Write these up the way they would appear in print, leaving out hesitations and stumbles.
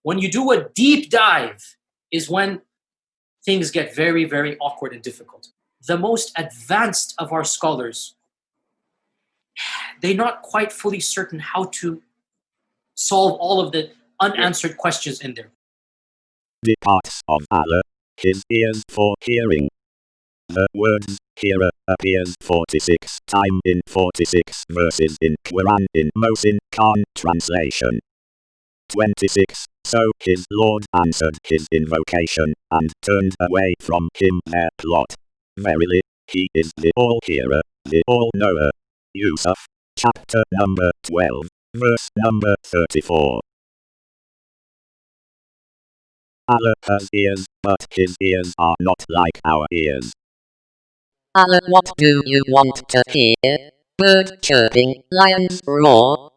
When you do a deep dive, is when things get very, very awkward and difficult. The most advanced of our scholars, they're not quite fully certain how to solve all of the unanswered questions in there. The parts of Allah, his ears for hearing. The words hearer appears 46 times in 46 verses in Quran in Mohsin Khan translation. 26. So his Lord answered his invocation, and turned away from him their plot. Verily, he is the all-hearer, the all-knower. Yusuf, chapter number 12, verse number 34. Allah has ears, but his ears are not like our ears. Allah, what do you want to hear? Bird chirping, lions roar.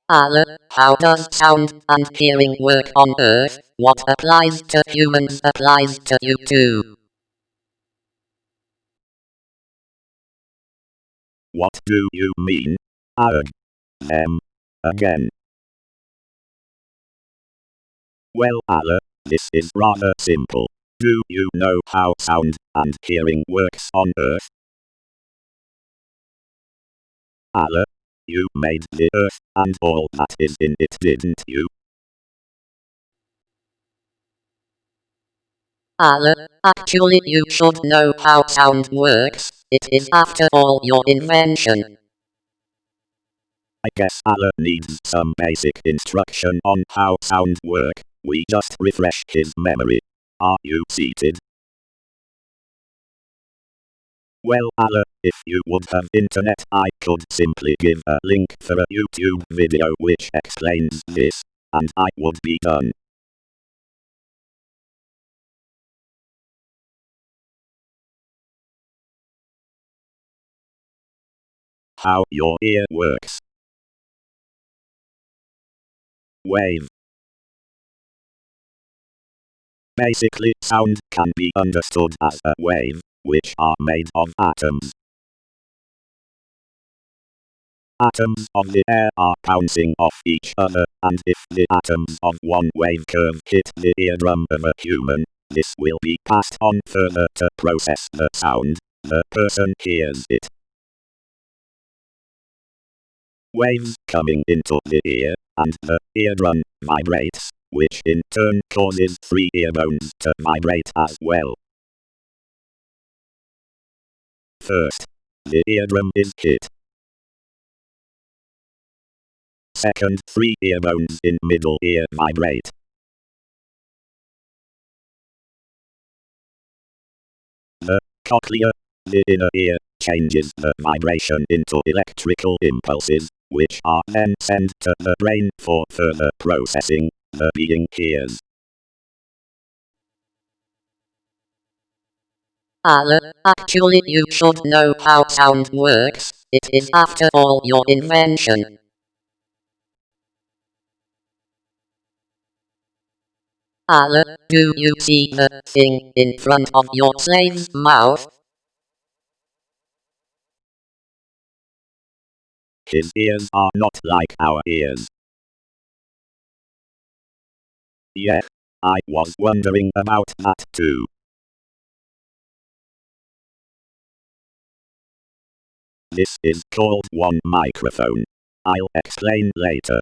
Allah, how does sound and hearing work on Earth? What applies to humans applies to you too. What do you mean? Arg. Them. Again. Well, Allah, this is rather simple. Do you know how sound and hearing works on Earth? Allah, you made the Earth and all that is in it, didn't you? Allah, actually you should know how sound works. It is after all your invention. I guess Allah needs some basic instruction on how sound work. We just refresh his memory. Are you seated? Well, Allah, if you would have internet, I could simply give a link for a YouTube video which explains this, and I would be done. How your ear works. Wave. Basically, sound can be understood as a wave, which are made of atoms. Atoms of the air are bouncing off each other, and if the atoms of one wave curve hit the eardrum of a human, this will be passed on further to process the sound. The person hears it. Waves coming into the ear, and the eardrum vibrates, which in turn causes 3 earbones to vibrate as well. First, the eardrum is hit. Second, 3 earbones in middle ear vibrate. The cochlea, the inner ear, changes the vibration into electrical impulses, which are then sent to the brain for further processing. The being hears. Allah, actually you should know how sound works. It is after all your invention. Allah, do you see the thing in front of your slave's mouth? His ears are not like our ears. Yeah, I was wondering about that too. This is called one microphone. I'll explain later.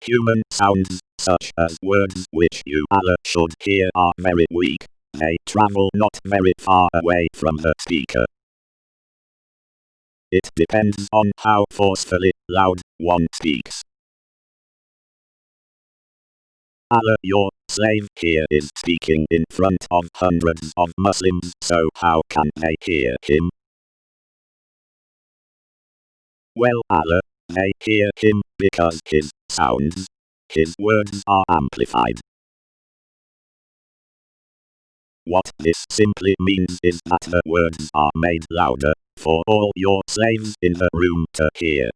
Human sounds, such as words which you Allah should hear, are very weak. They travel not very far away from the speaker. It depends on how forcefully loud one speaks. Allah, your slave here, is speaking in front of hundreds of Muslims, so how can they hear him? Well, Allah, they hear him because his sounds, his words are amplified. What this simply means is that the words are made louder for all your slaves in the room to hear.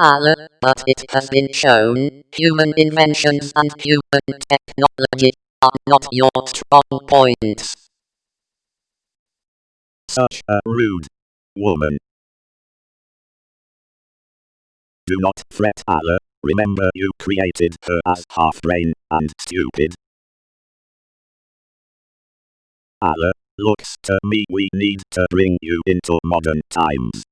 Allah, but it has been shown, human inventions and human technology are not your strong points. Such a rude woman. Do not fret, Allah. Remember you created her as half-brain and stupid. Allah looks to me, we need to bring you into modern times.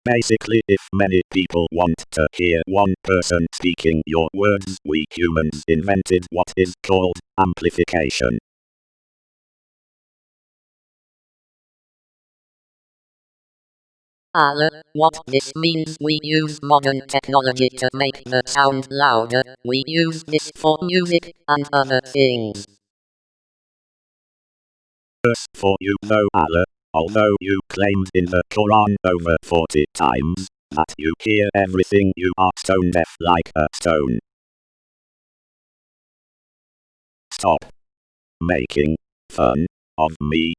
Basically, if many people want to hear one person speaking your words, we humans invented what is called amplification. Allah, what this means, we use modern technology to make the sound louder. We use this for music and other things. Verse for you know, Allah, although you claimed in the Quran over 40 times that you hear everything, you are stone deaf like a stone. Stop making fun of me.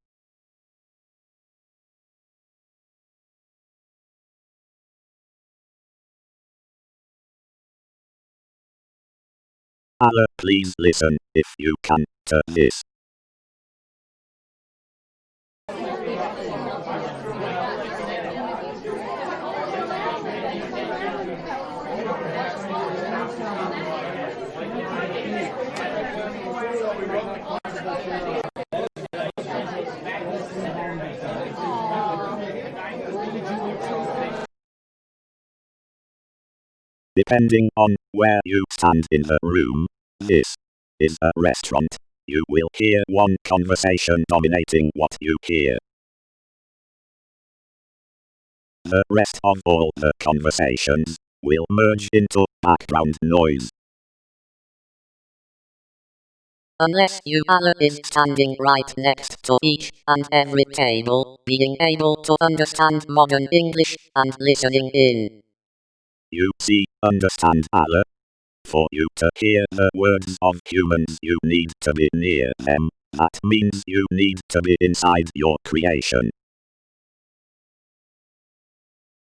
Allah, please listen, if you can, to this. Depending on where you stand in the room, this is a restaurant. You will hear one conversation dominating what you hear. The rest of all the conversations will merge into background noise. Unless you Allah is standing right next to each and every table, being able to understand modern English and listening in. You see, understand, Allah? For you to hear the words of humans, you need to be near them. That means you need to be inside your creation.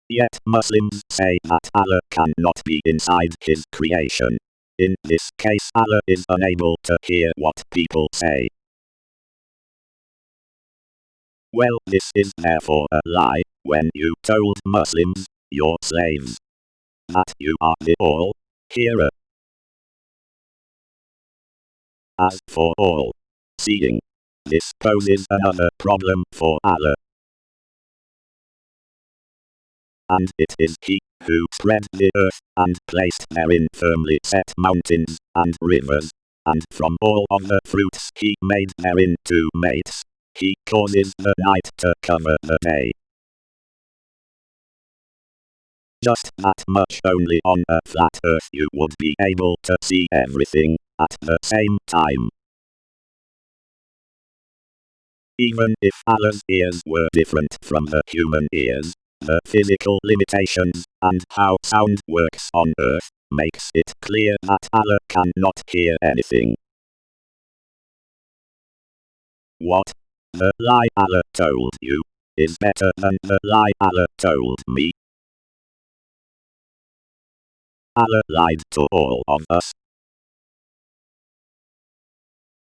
Yet Muslims say that Allah cannot be inside his creation. In this case, Allah is unable to hear what people say. Well, this is therefore a lie when you told Muslims, your slaves, that you are the all-hearer. As for all-seeing, this poses another problem for Allah. And it is he who spread the earth and placed therein firmly set mountains and rivers, and from all of the fruits he made therein two mates. He causes the night to cover the day. Just that much only on a flat earth you would be able to see everything at the same time. Even if Allah's ears were different from the human ears, the physical limitations and how sound works on earth makes it clear that Allah cannot hear anything. What? The lie Allah told you is better than the lie Allah told me. Allah lied to all of us.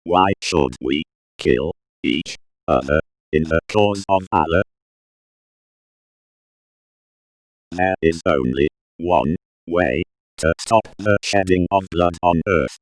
Why should we kill each other in the cause of Allah? There is only one way to stop the shedding of blood on earth.